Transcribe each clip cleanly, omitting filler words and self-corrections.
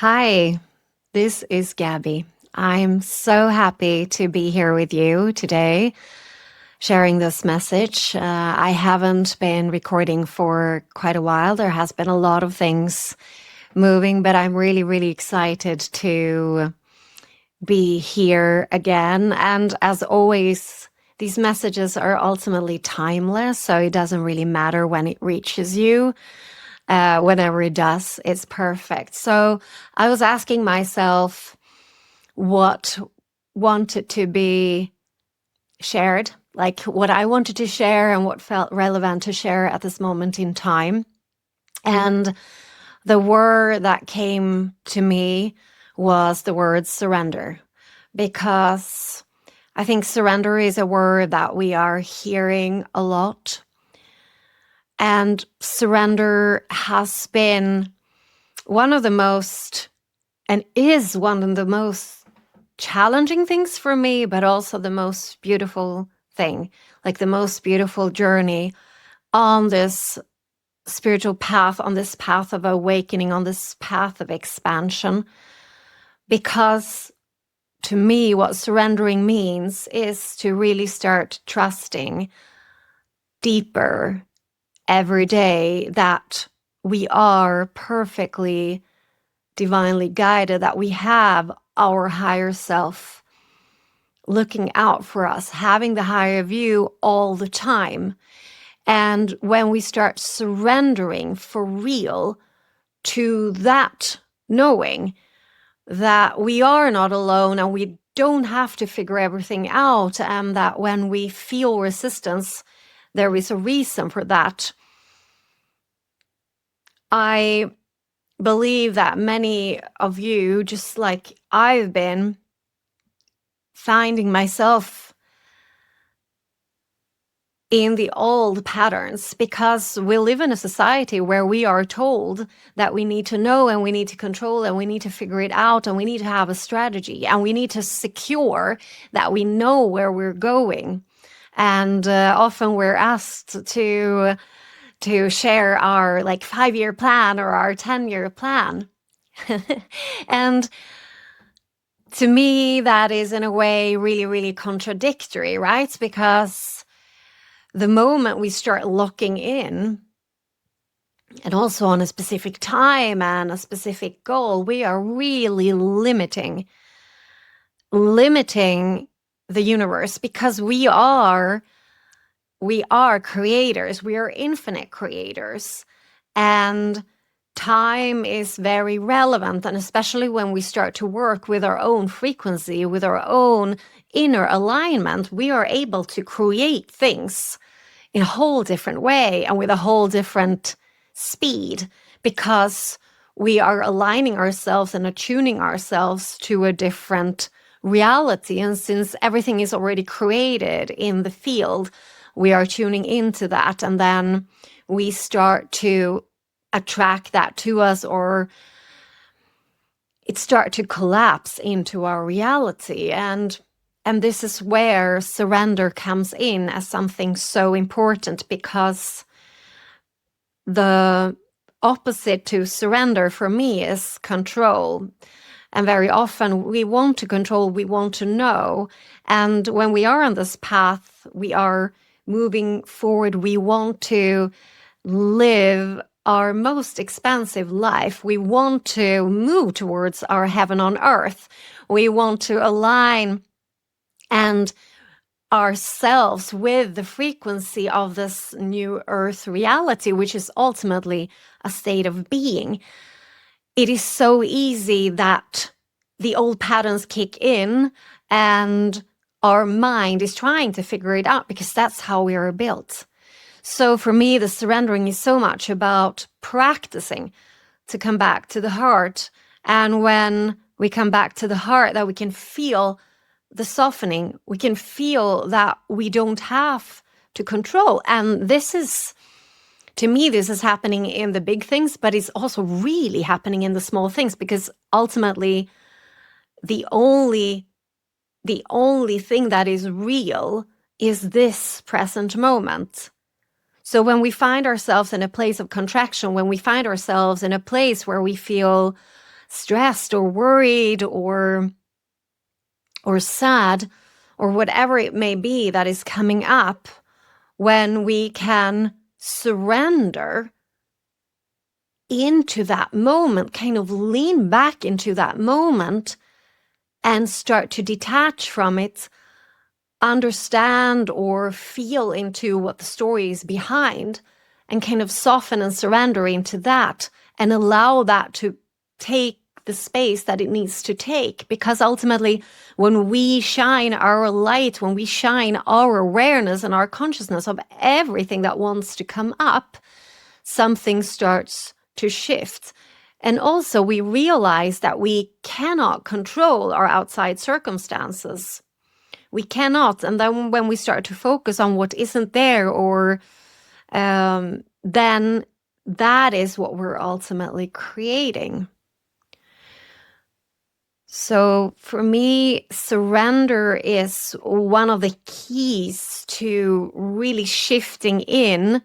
Hi, this is Gabbie. I'm so happy to be here with you today, sharing this message. I haven't been recording for quite a while. There has been a lot of things moving, but I'm really, really excited to be here again. And as always, these messages are ultimately timeless, so it doesn't really matter when it reaches you. Whenever it does, it's perfect. So I was asking myself what wanted to be shared, like what I wanted to share and what felt relevant to share at this moment in time. And the word that came to me was the word surrender, because I think surrender is a word that we are hearing a lot. And surrender has been one of the most, and is one of the most challenging things for me, but also the most beautiful thing, like the most beautiful journey on this spiritual path, on this path of awakening, on this path of expansion. Because to me, what surrendering means is to really start trusting deeper every day that we are perfectly divinely guided, that we have our higher self looking out for us, having the higher view all the time. And when we start surrendering for real to that, knowing that we are not alone and we don't have to figure everything out, and that when we feel resistance, there is a reason for that. I believe that many of you, just like I've been, finding myself in the old patterns, because we live in a society where we are told that we need to know and we need to control and we need to figure it out and we need to have a strategy and we need to secure that we know where we're going. And often we're asked to share our 5-year plan or our 10-year plan. And to me, that is in a way really, really contradictory, right? Because the moment we start locking in, and also on a specific time and a specific goal, we are really limiting the universe, because we are creators, we are infinite creators, and time is very relevant. And especially when we start to work with our own frequency, with our own inner alignment, we are able to create things in a whole different way and with a whole different speed, because we are aligning ourselves and attuning ourselves to a different reality. And since everything is already created in the field, we are tuning into that, and then we start to attract that to us, or it start to collapse into our reality. And this is where surrender comes in as something so important, because the opposite to surrender for me is control. And very often we want to control, we want to know. And when we are on this path, we are moving forward, we want to live our most expansive life. We want to move towards our heaven on earth. We want to align and ourselves with the frequency of this new earth reality, which is ultimately a state of being. It is so easy that the old patterns kick in and our mind is trying to figure it out, because that's how we are built. So for me, the surrendering is so much about practicing to come back to the heart. And when we come back to the heart, that we can feel the softening, we can feel that we don't have to control. And this is, to me, this is happening in the big things, but it's also really happening in the small things, because ultimately the only thing that is real is this present moment. So when we find ourselves in a place of contraction, when we find ourselves in a place where we feel stressed or worried or sad or whatever it may be that is coming up, when we can surrender into that moment, kind of lean back into that moment and start to detach from it, understand or feel into what the story is behind, and kind of soften and surrender into that and allow that to take the space that it needs to take. Because ultimately, when we shine our light, when we shine our awareness and our consciousness of everything that wants to come up, something starts to shift. And also we realize that we cannot control our outside circumstances. We cannot. And then when we start to focus on what isn't there, or then that is what we're ultimately creating. So for me, surrender is one of the keys to really shifting in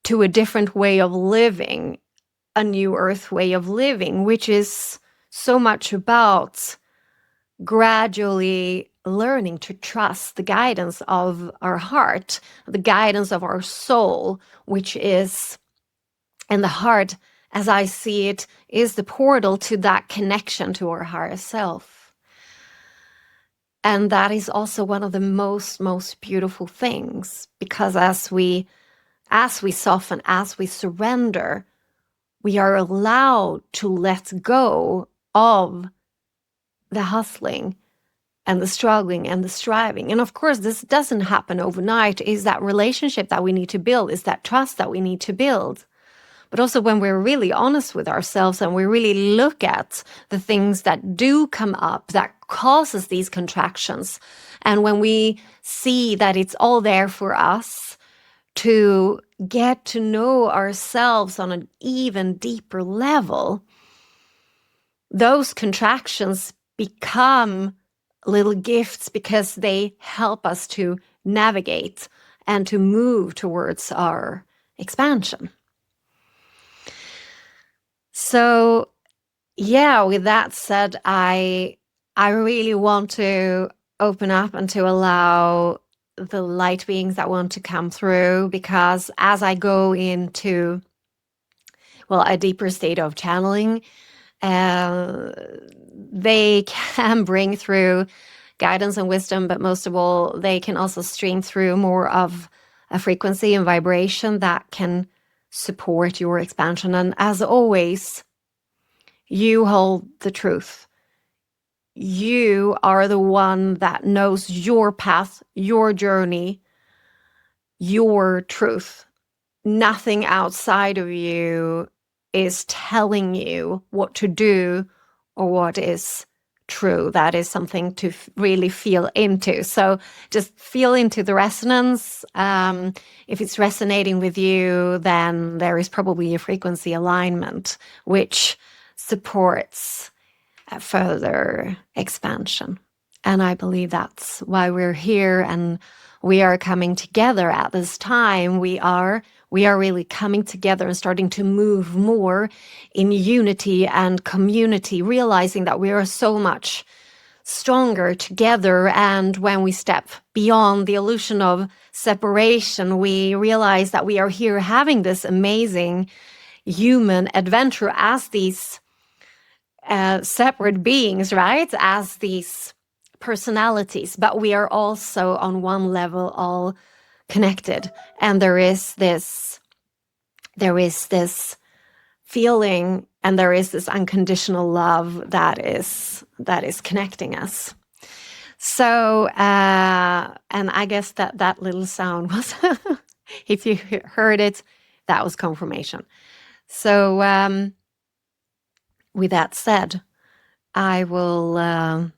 to a different way of living, a new earth way of living, which is so much about gradually learning to trust the guidance of our heart, the guidance of our soul, which is, and the heart, as I see it, is the portal to that connection to our higher self. And that is also one of the most beautiful things, because as we soften, as we surrender, we are allowed to let go of the hustling and the struggling and the striving. And of course, this doesn't happen overnight. Is that relationship that we need to build, is that trust that we need to build. But also when we're really honest with ourselves and we really look at the things that do come up that causes these contractions, and when we see that it's all there for us to get to know ourselves on an even deeper level, those contractions become little gifts, because they help us to navigate and to move towards our expansion. So yeah, with that said, I really want to open up and to allow the light beings that want to come through, because as I go into, well, a deeper state of channeling, they can bring through guidance and wisdom, but most of all, they can also stream through more of a frequency and vibration that can support your expansion. And as always, you hold the truth. You are the one that knows your path, your journey, your truth. Nothing outside of you is telling you what to do or what is true. That is something to really feel into. So just feel into the resonance. If it's resonating with you, then there is probably a frequency alignment which supports further expansion. And I believe that's why we're here and we are coming together at this time. We are really coming together and starting to move more in unity and community, realizing that we are so much stronger together. And when we step beyond the illusion of separation, we realize that we are here having this amazing human adventure as these separate beings, right? As these personalities, but we are also on one level all connected. And there is this feeling, and there is this unconditional love that is connecting us. So, and I guess that little sound was, if you heard it, that was confirmation. So, with that said, I will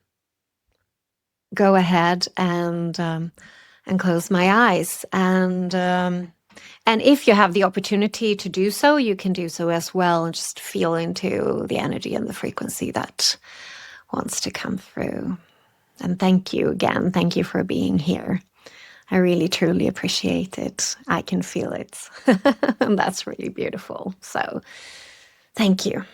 go ahead and close my eyes. And if you have the opportunity to do so, you can do so as well, and just feel into the energy and the frequency that wants to come through. And thank you again. Thank you for being here. I really, truly appreciate it. I can feel it. And that's really beautiful. So thank you.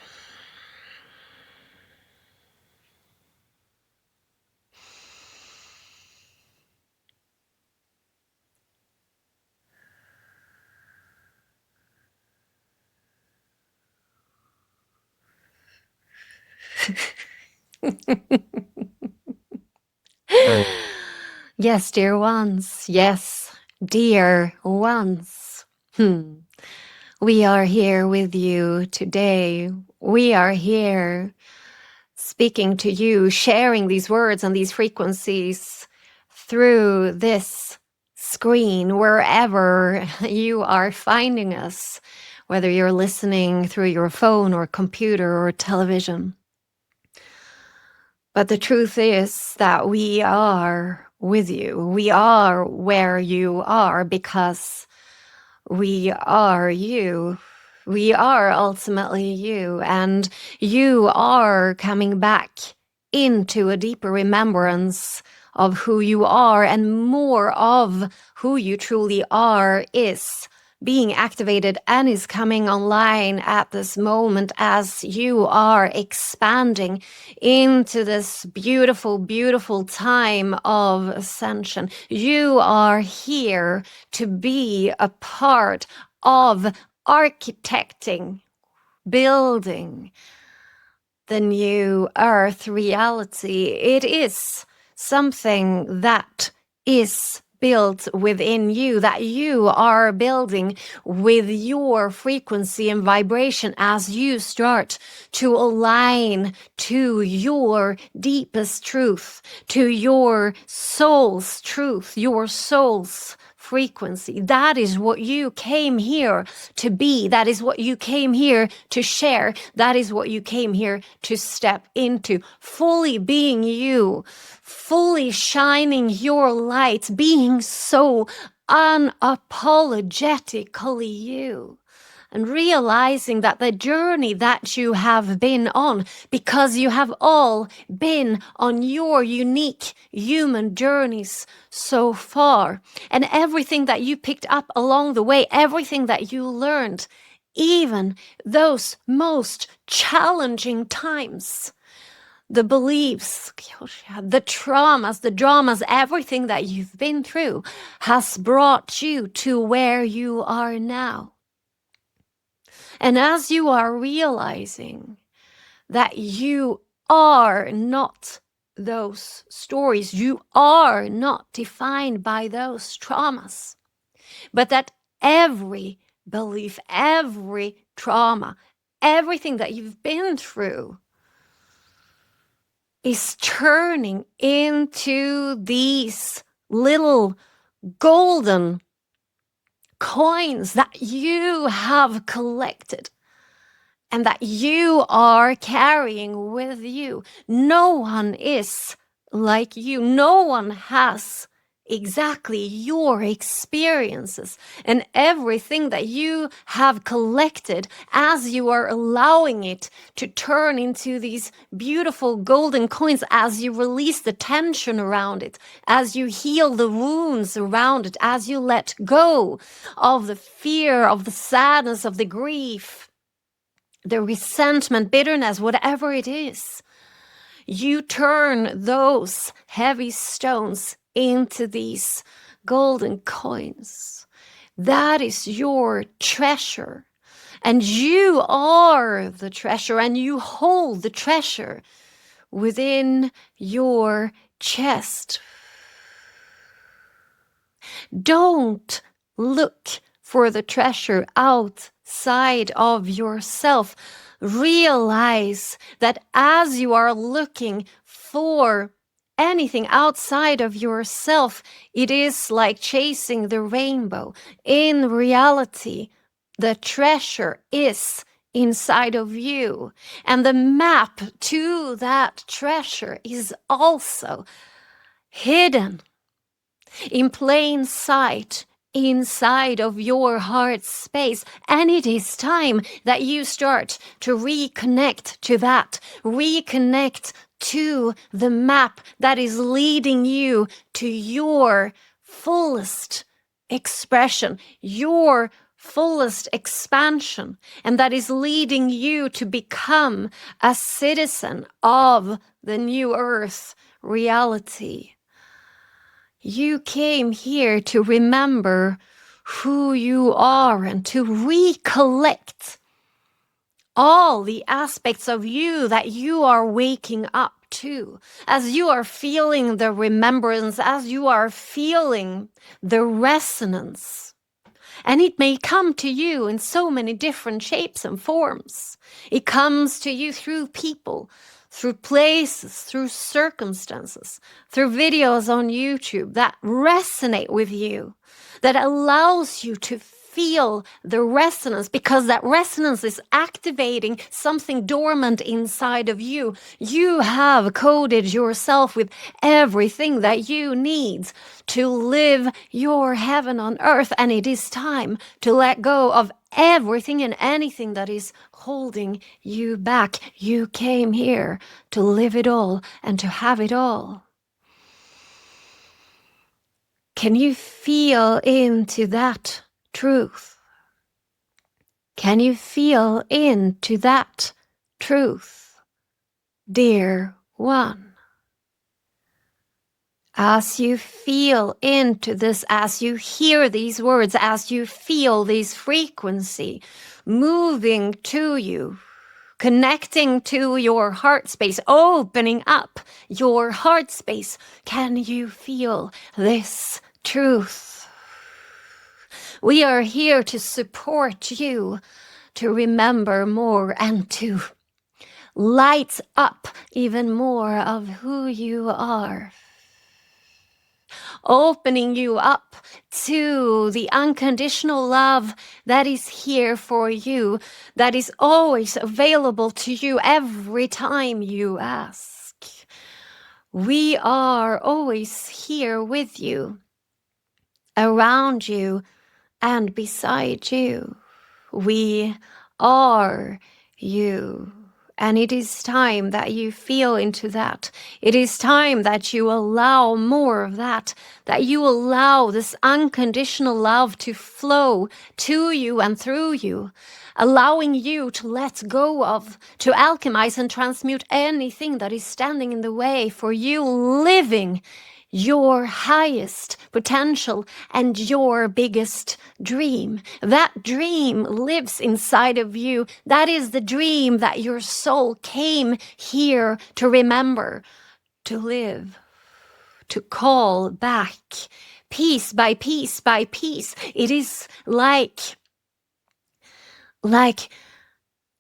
Yes, dear ones. Yes, dear ones. We are here with you today. We are here speaking to you, sharing these words and these frequencies through this screen, wherever you are finding us, whether you're listening through your phone or computer or television. But the truth is that we are with you. We are where you are because we are you. We are ultimately you, and you are coming back into a deeper remembrance of who you are, and more of who you truly are is being activated and is coming online at this moment as you are expanding into this beautiful, beautiful time of ascension. You are here to be a part of architecting, building the new earth reality. It is something that is built within you, that you are building with your frequency and vibration as you start to align to your deepest truth, to your soul's truth, your soul's frequency. That is what you came here to be. That is what you came here to share. That is what you came here to step into. Fully being you, fully shining your light, being so unapologetically you. And realizing that the journey that you have been on, because you have all been on your unique human journeys so far, and everything that you picked up along the way, everything that you learned, even those most challenging times, the beliefs, the traumas, the dramas, everything that you've been through has brought you to where you are now. And as you are realizing that you are not those stories, you are not defined by those traumas, but that every belief, every trauma, everything that you've been through is turning into these little golden coins that you have collected and that you are carrying with you. No one is like you. No one has exactly your experiences, and everything that you have collected, as you are allowing it to turn into these beautiful golden coins, as you release the tension around it, as you heal the wounds around it, as you let go of the fear, of the sadness, of the grief, the resentment, bitterness, whatever it is, you turn those heavy stones into these golden coins. That is your treasure. And you are the treasure, and you hold the treasure within your chest. Don't look for the treasure outside of yourself. Realize that as you are looking for anything outside of yourself, it is like chasing the rainbow. In reality, the treasure is inside of you, and the map to that treasure is also hidden in plain sight inside of your heart space. And it is time that you start to reconnect to that, reconnect to the map that is leading you to your fullest expression, your fullest expansion, and that is leading you to become a citizen of the new earth reality. You came here to remember who you are and to recollect all the aspects of you that you are waking up to, as you are feeling the remembrance, as you are feeling the resonance. And it may come to you in so many different shapes and forms. It comes to you through people, through places, through circumstances, through videos on YouTube that resonate with you, that allows you to feel the resonance, because that resonance is activating something dormant inside of you. You have coded yourself with everything that you need to live your heaven on earth, and it is time to let go of everything and anything that is holding you back. You came here to live it all and to have it all. Can you feel into that truth? Can you feel into that truth, dear one? As you feel into this, as you hear these words, as you feel this frequency moving to you, connecting to your heart space, opening up your heart space, can you feel this truth? We are here to support you to remember more and to light up even more of who you are. Opening you up to the unconditional love that is here for you, that is always available to you every time you ask. We are always here with you, around you, and beside you. We are you. And it is time that you feel into that. It is time that you allow more of that, that you allow this unconditional love to flow to you and through you, allowing you to let go of, to alchemize and transmute anything that is standing in the way for you living your highest potential and your biggest dream. That dream lives inside of you. That is the dream that your soul came here to remember, to live, to call back piece by piece by piece. It is like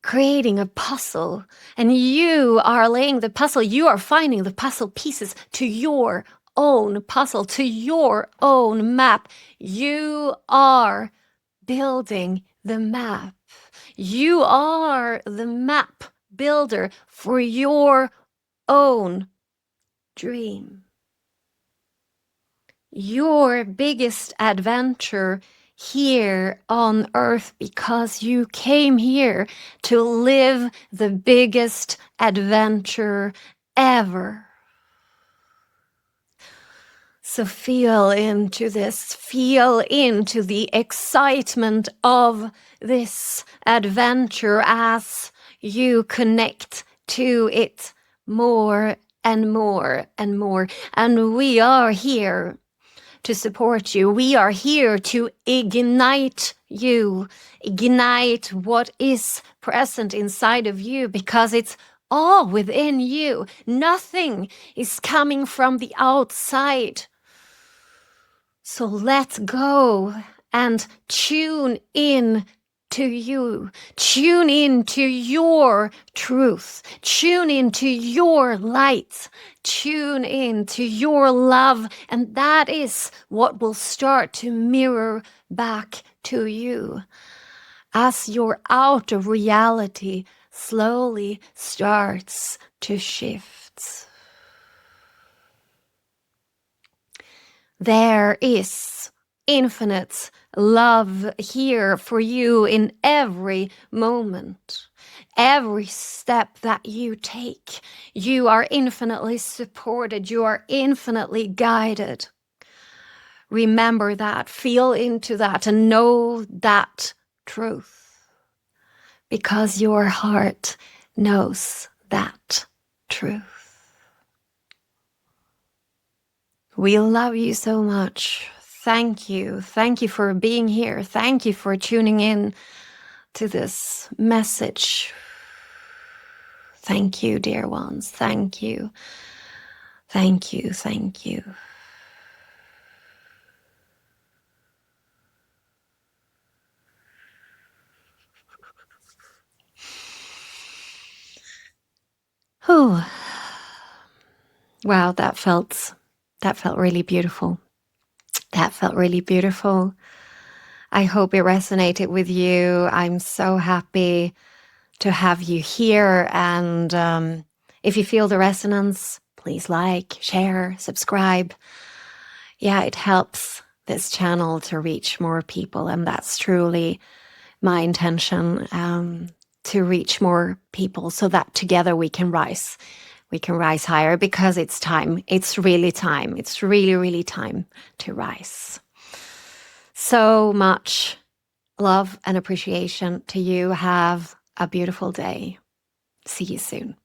creating a puzzle, and you are laying the puzzle, you are finding the puzzle pieces to your own puzzle, to your own map. You are building the map. You are the map builder for your own dream. Your biggest adventure here on earth, because you came here to live the biggest adventure ever. So feel into this, feel into the excitement of this adventure as you connect to it more and more and more. And we are here to support you. We are here to ignite you, ignite what is present inside of you, because it's all within you. Nothing is coming from the outside. So let go and tune in to you. Tune in to your truth. Tune in to your light. Tune in to your love. And that is what will start to mirror back to you as your outer reality slowly starts to shift. There is infinite love here for you in every moment. Every step that you take, you are infinitely supported. You are infinitely guided. Remember that, feel into that, and know that truth, because your heart knows that truth. We love you so much. Thank you. Thank you for being here. Thank you for tuning in to this message. Thank you, dear ones. Thank you. Thank you. Thank you. Oh, wow, that felt really beautiful. That felt really beautiful. I hope it resonated with you. I'm so happy to have you here. And if you feel the resonance, please like, share, subscribe. Yeah, it helps this channel to reach more people. And that's truly my intention, to reach more people so that together we can rise. We can rise higher, because it's time. It's really time. It's really, really time to rise. So much love and appreciation to you. Have a beautiful day. See you soon.